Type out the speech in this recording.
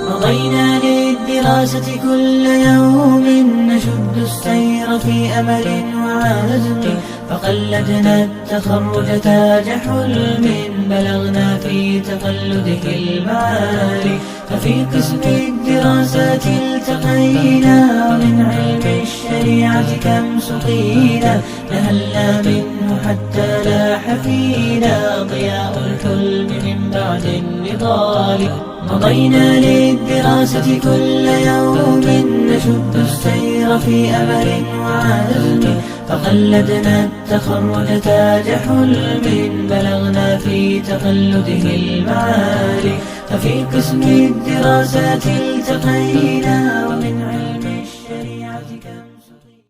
مضينا للدراسة كل يوم نشد السير في أمل وعزم، فقلدنا التخرج تاج حلم، بلغنا في تقلده المعالي. ففي قسم الدراسات التقينا، ومن علم الشريعة كم سقينا، نهلنا منه حتى لاح فينا ضياء الحلم من بعد النضال. مضينا للدراسة كل يوم نشد السير في أمل وعزم، فقلدنا التخرج تاج حلم، بلغنا في تقلده المعالي. ففي قسم الدراسات التقينا، ومن